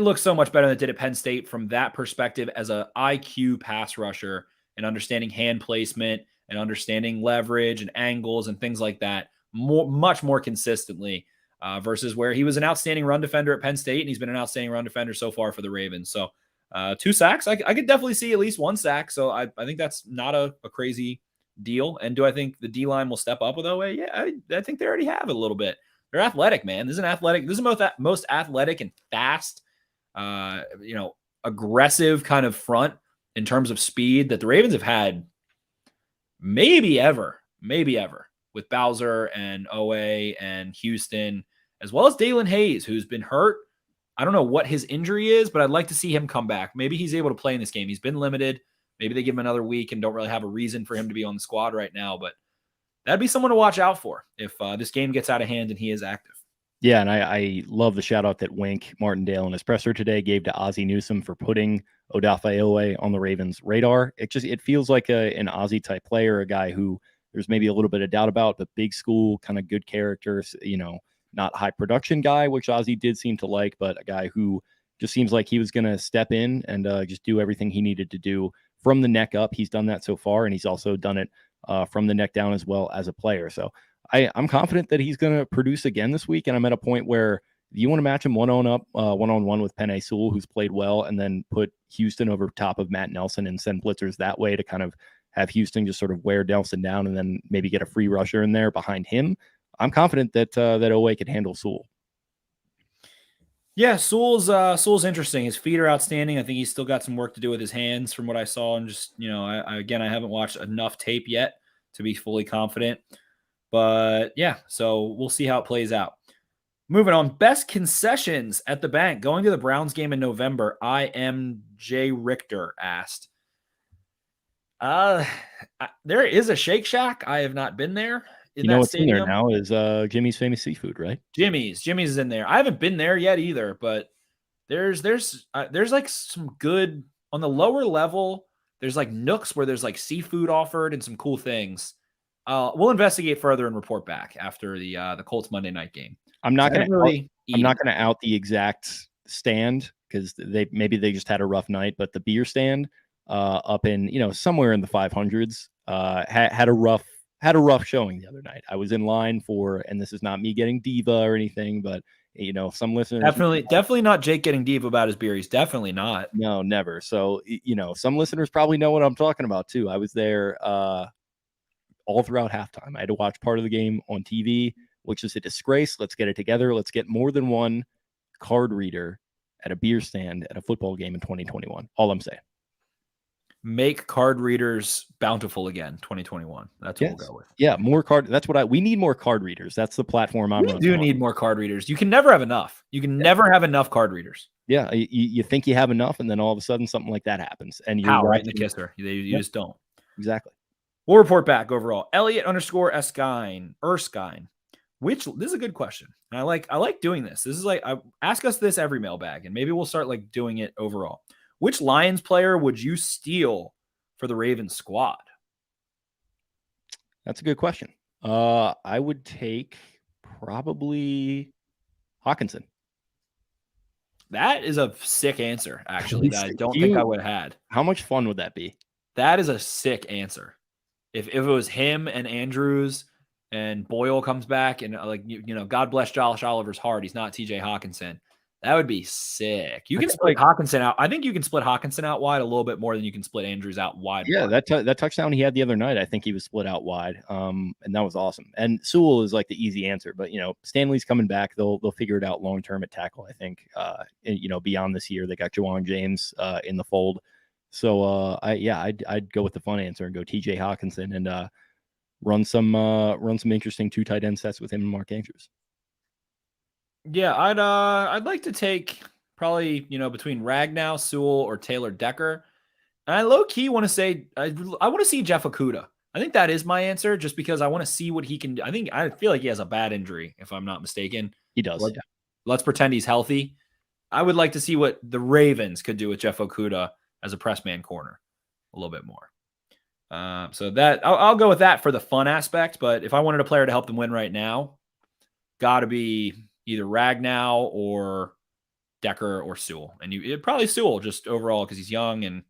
looks so much better than it did at Penn State from that perspective as a IQ pass rusher and understanding hand placement and understanding leverage and angles and things like that much more consistently versus where he was an outstanding run defender at Penn State and he's been an outstanding run defender so far for the Ravens. So 2 sacks, I could definitely see at least 1 sack. So I think that's not a crazy deal. And do I think the D-line will step up with OA? Yeah, I think they already have it a little bit. They're athletic, man. This is the most athletic and fast, aggressive kind of front in terms of speed that the Ravens have had maybe ever with Bowser and OA and Houston, as well as Dalen Hayes, who's been hurt. I don't know what his injury is, but I'd like to see him come back. Maybe he's able to play in this game. He's been limited. Maybe they give him another week and don't really have a reason for him to be on the squad right now, but that'd be someone to watch out for if this game gets out of hand and he is active. Yeah, and I love the shout out that Wink Martindale in his presser today gave to Ozzie Newsome for putting Odafe Oweh on the Ravens' radar. It feels like an Ozzie type player, a guy who there's maybe a little bit of doubt about, but big school, kind of good characters, not high production guy, which Ozzie did seem to like, but a guy who just seems like he was going to step in and just do everything he needed to do from the neck up. He's done that so far, and he's also done it from the neck down as well as a player. So I'm confident that he's going to produce again this week. And I'm at a point where you want to match him one-on-one with Penei Sewell, who's played well, and then put Houston over top of Matt Nelson and send blitzers that way to kind of have Houston just sort of wear Nelson down and then maybe get a free rusher in there behind him. I'm confident that Oweh could handle Sewell. Yeah, Sewell's interesting. His feet are outstanding. I think he's still got some work to do with his hands from what I saw. And just, I haven't watched enough tape yet to be fully confident. But yeah, so we'll see how it plays out. Moving on, best concessions at the bank. Going to the Browns game in November, IMJ Richter asked. There is a Shake Shack. I have not been there. What's in there now is Jimmy's Famous Seafood, right? Jimmy's is in there. I haven't been there yet either, but there's like some good on the lower level. There's like nooks where there's like seafood offered and some cool things. We'll investigate further and report back after the Colts Monday night game. I'm not going to out the exact stand because they just had a rough night, but the beer stand up in somewhere in the 500s had a rough showing the other night. I was in line for, and this is not me getting diva or anything, but some listeners definitely not Jake getting diva about his beer. He's definitely not. No, never. So some listeners probably know what I'm talking about too. I was there all throughout halftime. I had to watch part of the game on TV, which is a disgrace. Let's get it together. Let's get more than one card reader at a beer stand at a football game in 2021. All I'm saying. Make card readers bountiful again, 2021. That's what we'll go with. Yeah, more card. That's what we need more card readers. That's the platform I'm running. We do need more card readers. You can never have enough. You can never have enough card readers. Yeah, you think you have enough, and then all of a sudden something like that happens, and you're right in the kisser. You just don't. Exactly. We'll report back overall. Elliot_Erskine. This is a good question. And I like doing this. This is like, ask us this every mailbag, and maybe we'll start like doing it overall. Which Lions player would you steal for the Ravens squad? That's a good question. I would take probably Hawkinson. That is a sick answer, actually, that I don't think I would have had. How much fun would that be? That is a sick answer. If it was him and Andrews and Boyle comes back and God bless Josh Oliver's heart, he's not TJ Hawkinson. That would be sick. You can split Hawkinson out. I think you can split Hawkinson out wide a little bit more than you can split Andrews out wide. Yeah, that touchdown he had the other night, I think he was split out wide. And that was awesome. And Sewell is like the easy answer, but Stanley's coming back. They'll figure it out long term at tackle. I think beyond this year they got Juwan James in the fold. So I'd go with the fun answer and go TJ Hawkinson and run some interesting 2 tight end sets with him and Mark Andrews. Yeah, I'd like to take probably between Ragnow, Sewell, or Taylor Decker. And I low key want to say I want to see Jeff Okudah. I think that is my answer, just because I want to see what he can do. I feel like he has a bad injury, if I'm not mistaken. He does. Let's pretend he's healthy. I would like to see what the Ravens could do with Jeff Okudah as a press man corner a little bit more. So that I'll go with that for the fun aspect. But if I wanted a player to help them win right now, got to be either Ragnow or Decker or Sewell. And probably Sewell just overall because he's young and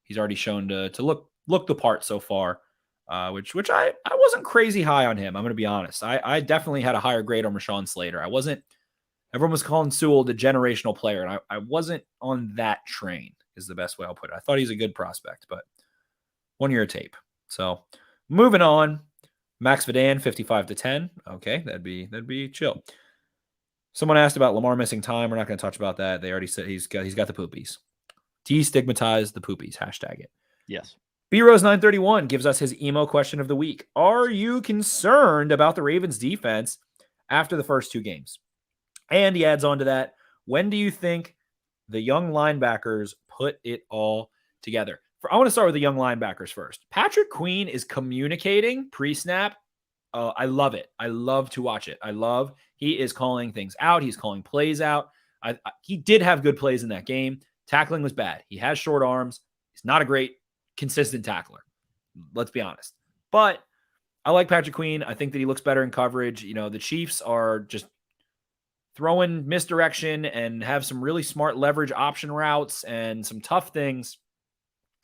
he's already shown to look the part so far. Which I wasn't crazy high on him. I'm going to be honest. I definitely had a higher grade on Rashawn Slater. I wasn't. Everyone was calling Sewell the generational player, and I wasn't on that train, is the best way I'll put it. I thought he's a good prospect, but 1 year of tape. So moving on, Max Vidan, 55-10. Okay, that'd be chill. Someone asked about Lamar missing time. We're not going to touch about that. They already said he's got the poopies. Destigmatize the poopies. Hashtag it. Yes. B-Rose931 gives us his emo question of the week. Are you concerned about the Ravens defense after the first 2 games? And he adds on to that, when do you think the young linebackers put it all together? I want to start with the young linebackers first. Patrick Queen is communicating pre-snap. I love it. I love to watch it. He is calling things out. He's calling plays out. He did have good plays in that game. Tackling was bad. He has short arms. He's not a great consistent tackler. Let's be honest. But I like Patrick Queen. I think that he looks better in coverage. The Chiefs are just throwing misdirection and have some really smart leverage option routes and some tough things.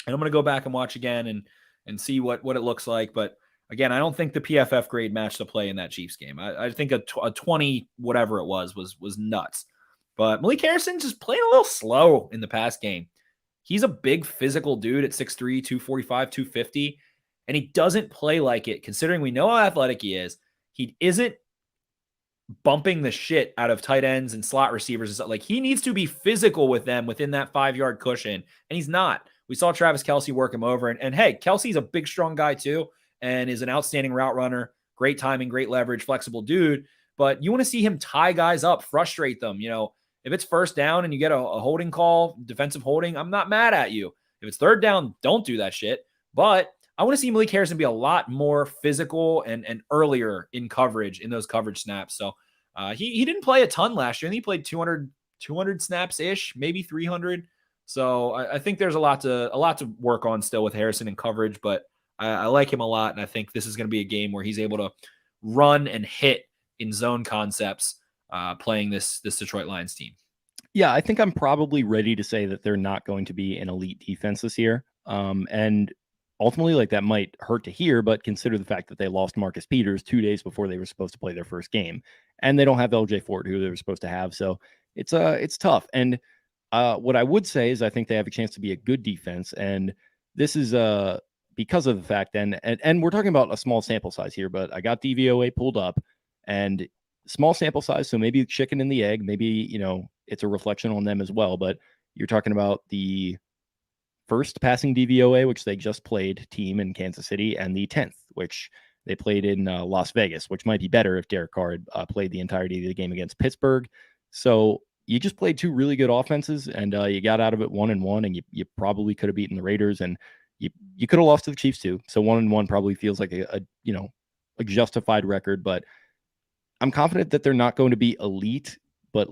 And I'm going to go back and watch again and see what it looks like. But again, I don't think the PFF grade matched the play in that Chiefs game. I think a 20, whatever it was nuts. But Malik Harrison just playing a little slow in the past game. He's a big physical dude at 6'3", 245, 250, and he doesn't play like it, considering we know how athletic he is. He isn't bumping the shit out of tight ends and slot receivers and stuff. Like, he needs to be physical with them within that 5-yard cushion, and he's not. We saw Travis Kelce work him over, and hey, Kelce's a big, strong guy too, and is an outstanding route runner, great timing, great leverage, flexible dude, but you want to see him tie guys up, frustrate them. If it's first down and you get a holding call, defensive holding, I'm not mad at you. If it's third down, don't do that shit. But I want to see Malik Harrison be a lot more physical and earlier in coverage, in those coverage snaps. So he didn't play a ton last year. I think he played 200 snaps-ish, maybe 300. So I think there's a lot to work on still with Harrison in coverage, but I like him a lot, and I think this is going to be a game where he's able to run and hit in zone concepts playing this Detroit Lions team. Yeah, I think I'm probably ready to say that they're not going to be an elite defense this year. And ultimately, like, that might hurt to hear, but consider the fact that they lost Marcus Peters 2 days before they were supposed to play their first game, and they don't have LJ Ford, who they were supposed to have. So it's tough. And what I would say is I think they have a chance to be a good defense, and this is because of the fact, and we're talking about a small sample size here, but I got DVOA pulled up, and small sample size, so maybe chicken and the egg, maybe it's a reflection on them as well. But you're talking about the first passing DVOA, which they just played, team in Kansas City, and the 10th, which they played in Las Vegas, which might be better if Derek Carr had played the entirety of the game against Pittsburgh. So you just played 2 really good offenses, and you got out of it 1-1, and you probably could have beaten the Raiders, and you could have lost to the Chiefs too. So 1-1 probably feels like a justified record, but I'm confident that they're not going to be elite. But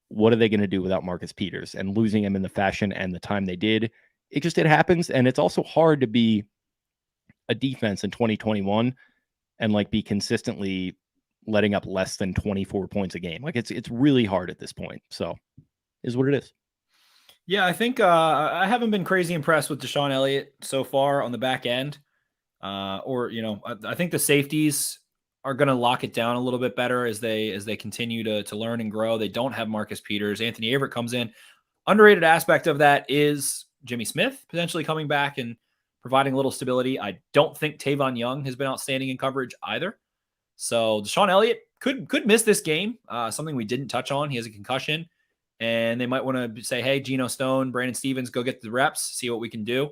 what are they going to do without Marcus Peters and losing him in the fashion and the time they did? It happens, and it's also hard to be a defense in 2021 and be consistently letting up less than 24 points a game. It's really hard at this point. So is what it is. Yeah, I think I haven't been crazy impressed with Deshaun Elliott so far on the back end. I think the safeties are going to lock it down a little bit better as they continue to learn and grow. They don't have Marcus Peters. Anthony Averett comes in. Underrated aspect of that is Jimmy Smith potentially coming back and providing a little stability. I don't think Tavon Young has been outstanding in coverage either. So Deshaun Elliott could miss this game, something we didn't touch on. He has a concussion, and they might want to say, hey, Geno Stone, Brandon Stevens, go get the reps, see what we can do.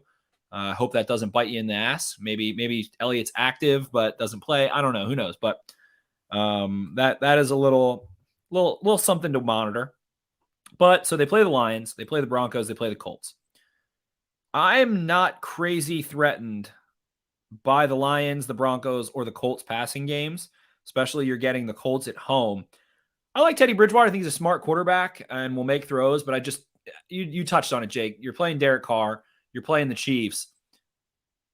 Hope that doesn't bite you in the ass. Maybe Elliott's active but doesn't play. I don't know. Who knows? But that is a little something to monitor. But so they play the Lions, they play the Broncos, they play the Colts. I'm not crazy threatened by the Lions, the Broncos, or the Colts passing games, especially you're getting the Colts at home. I like Teddy Bridgewater. I think he's a smart quarterback and will make throws, but you touched on it, Jake. You're playing Derek Carr. You're playing the Chiefs.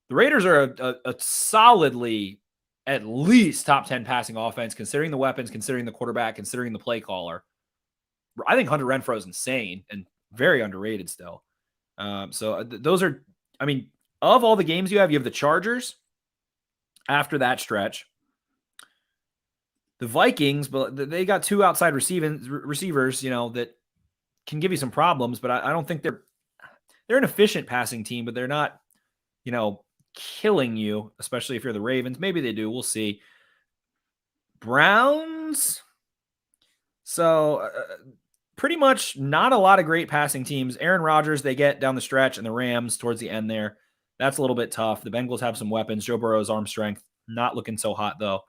The Raiders are a solidly at least top 10 passing offense, considering the weapons, considering the quarterback, considering the play caller. I think Hunter Renfrow is insane and very underrated still. Those are, I mean, of all the games you have the Chargers after that stretch, the Vikings, but they got two outside receivers, that can give you some problems, but I don't think they're an efficient passing team, but they're not, killing you, especially if you're the Ravens. Maybe they do. We'll see. Browns. So pretty much not a lot of great passing teams. Aaron Rodgers, they get down the stretch, and the Rams towards the end there. That's a little bit tough. The Bengals have some weapons. Joe Burrow's arm strength, not looking so hot though.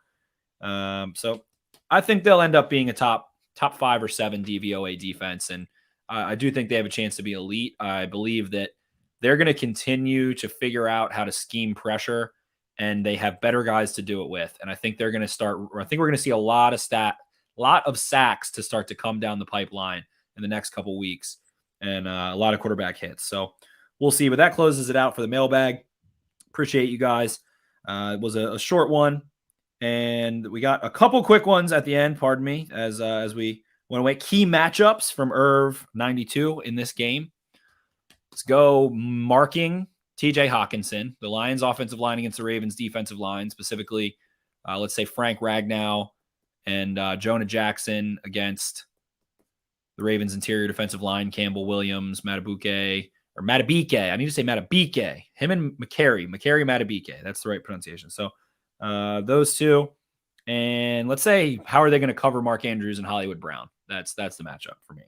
So I think they'll end up being a top 5 or 7 DVOA defense. And I do think they have a chance to be elite. I believe that they're going to continue to figure out how to scheme pressure, and they have better guys to do it with. And I think they're going to start, or I think we're going to see a lot of sacks to start to come down the pipeline in the next couple weeks, and a lot of quarterback hits. So we'll see, but that closes it out for the mailbag. Appreciate you guys. It was a short one, and we got a couple quick ones at the end, pardon me, as we went away. Key matchups from Irv 92 in this game. Let's go marking TJ Hawkinson, the Lions offensive line against the Ravens defensive line, specifically, let's say Frank Ragnow and Jonah Jackson against the Ravens interior defensive line, Campbell Williams, Matabike. I need to say Matabike. Him and McCary Matabike. That's the right pronunciation. So those two. And let's say, how are they going to cover Mark Andrews and Hollywood Brown? That's the matchup for me.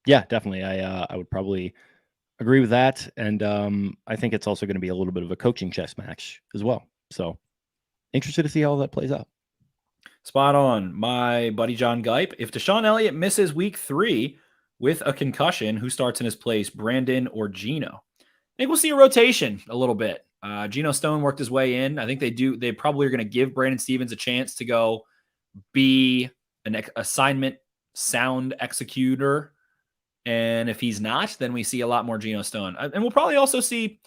Yeah, definitely. I would probably agree with that. And I think it's also going to be a little bit of a coaching chess match as well. So interested to see how that plays out. Spot on. My buddy John Gipe. If Deshaun Elliott misses week 3 with a concussion, who starts in his place, Brandon or Geno? I think we'll see a rotation a little bit. Geno Stone worked his way in. I think they probably are going to give Brandon Stevens a chance to go be an assignment sound executor. And if he's not, then we see a lot more Geno Stone. And we'll probably also see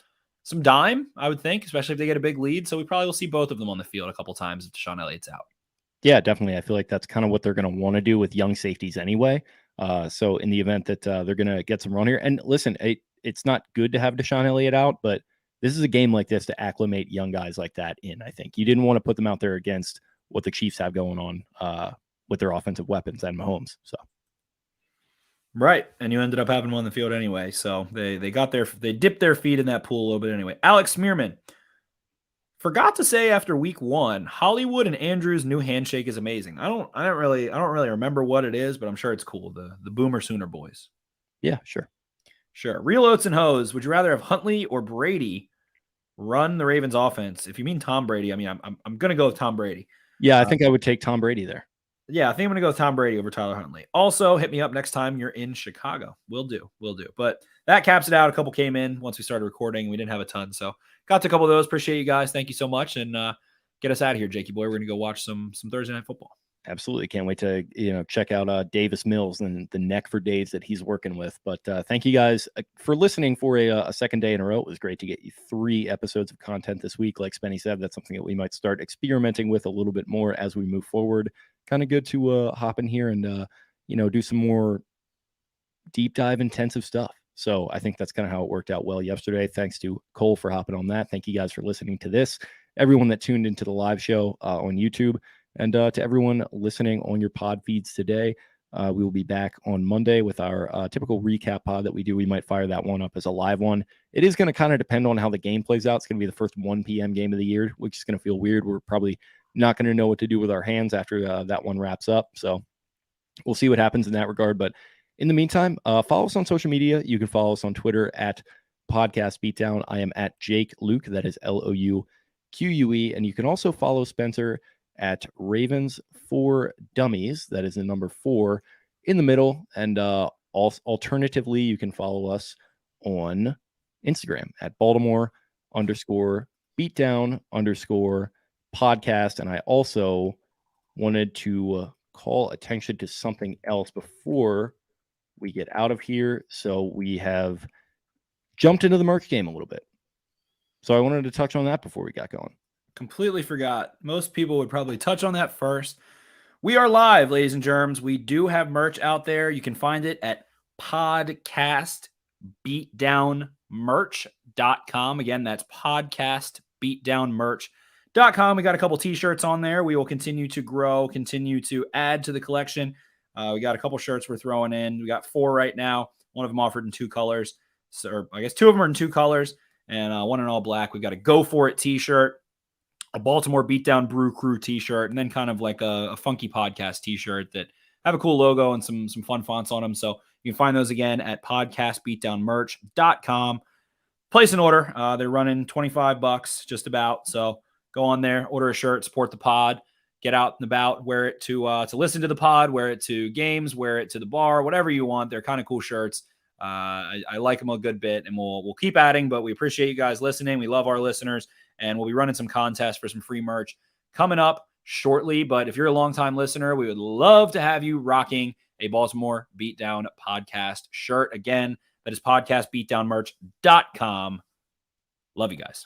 some dime, I would think, especially if they get a big lead. So we probably will see both of them on the field a couple times if Deshaun Elliott's out. Yeah, definitely. I feel like that's kind of what they're going to want to do with young safeties anyway. So in the event that they're going to get some run here, and listen, it's not good to have Deshaun Elliott out, but this is a game like this to acclimate young guys like that in. I think you didn't want to put them out there against what the Chiefs have going on with their offensive weapons and Mahomes. So. Right. And you ended up having one on the field anyway. So they dipped their feet in that pool a little bit anyway. Alex Smearman. Forgot to say after week 1, Hollywood and Andrews' new handshake is amazing. I don't really remember what it is, but I'm sure it's cool. The Boomer Sooner boys. Yeah, sure. Real Oats and Hose. Would you rather have Huntley or Brady run the Ravens offense? If you mean Tom Brady, I mean, I'm going to go with Tom Brady. Yeah, I think I would take Tom Brady there. Yeah, I think I'm going to go with Tom Brady over Tyler Huntley. Also, hit me up next time you're in Chicago. Will do. But that caps it out. A couple came in once we started recording. We didn't have a ton, so got to a couple of those. Appreciate you guys. Thank you so much, and get us out of here, Jakey boy. We're going to go watch some Thursday Night Football. Absolutely. Can't wait to check out Davis Mills and the neck for days that he's working with. But thank you guys for listening for a second day in a row. It was great to get you 3 episodes of content this week. Like Spenny said, that's something that we might start experimenting with a little bit more as we move forward. Kind of good to hop in here and do some more deep dive intensive stuff. So I think that's kind of how it worked out well yesterday. Thanks to Cole for hopping on that. Thank you guys for listening to this. Everyone that tuned into the live show on YouTube. And to everyone listening on your pod feeds today, we will be back on Monday with our typical recap pod that we do. We might fire that one up as a live one. It is going to kind of depend on how the game plays out. It's going to be the first 1 p.m. game of the year, which is going to feel weird. We're probably not going to know what to do with our hands after that one wraps up. So we'll see what happens in that regard. But in the meantime, follow us on social media. You can follow us on Twitter at Podcast Beatdown. I am at Jake Luke. That is LOUQUE. And you can also follow Spencer at Ravens for Dummies. That is the number 4 in the middle. And alternatively, you can follow us on Instagram at Baltimore_beatdown_podcast. And I also wanted to call attention to something else before we get out of here. So we have jumped into the merch game a little bit. So I wanted to touch on that before we got going. Completely forgot. Most people would probably touch on that first. We are live, ladies and germs. We do have merch out there. You can find it at podcastbeatdownmerch.com. Again, that's podcastbeatdownmerch.com. We got a couple t-shirts on there. We will continue to grow, continue to add to the collection. We got a couple shirts we're throwing in. We got 4 right now. One of them offered in 2 colors. So, or I guess 2 of them are in 2 colors and one in all black. We've got a Go For It t-shirt, a Baltimore Beatdown Brew Crew t-shirt, and then kind of like a funky podcast t-shirt that have a cool logo and some fun fonts on them. So you can find those again at podcastbeatdownmerch.com. Place an order. They're running $25 just about. So go on there, order a shirt, support the pod, get out and about, wear it to listen to the pod, wear it to games, wear it to the bar, whatever you want. They're kind of cool shirts. I like them a good bit, and we'll keep adding, but we appreciate you guys listening. We love our listeners, and we'll be running some contests for some free merch coming up shortly. But if you're a longtime listener, we would love to have you rocking a Baltimore Beatdown podcast shirt. Again, that is podcastbeatdownmerch.com. Love you guys.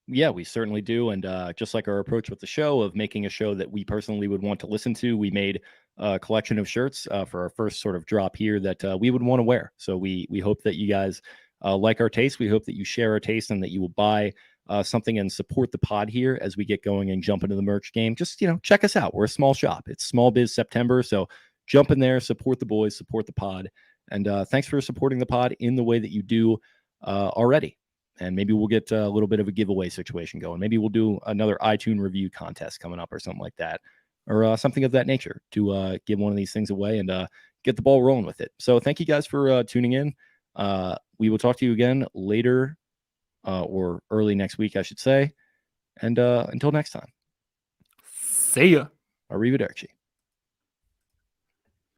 Yeah, we certainly do. And just like our approach with the show of making a show that we personally would want to listen to, we made a collection of shirts for our first sort of drop here that we would want to wear. So we hope that you guys like our taste. We hope that you share our taste and that you will buy something and support the pod here as we get going and jump into the merch game. Just, check us out. We're a small shop. It's Small Biz September. So jump in there, support the boys, support the pod. And thanks for supporting the pod in the way that you do already. And maybe we'll get a little bit of a giveaway situation going. Maybe we'll do another iTunes review contest coming up or something like that, or something of that nature to give one of these things away and get the ball rolling with it. So thank you guys for tuning in. We will talk to you again later or early next week, I should say. And until next time. See ya. Arrivederci.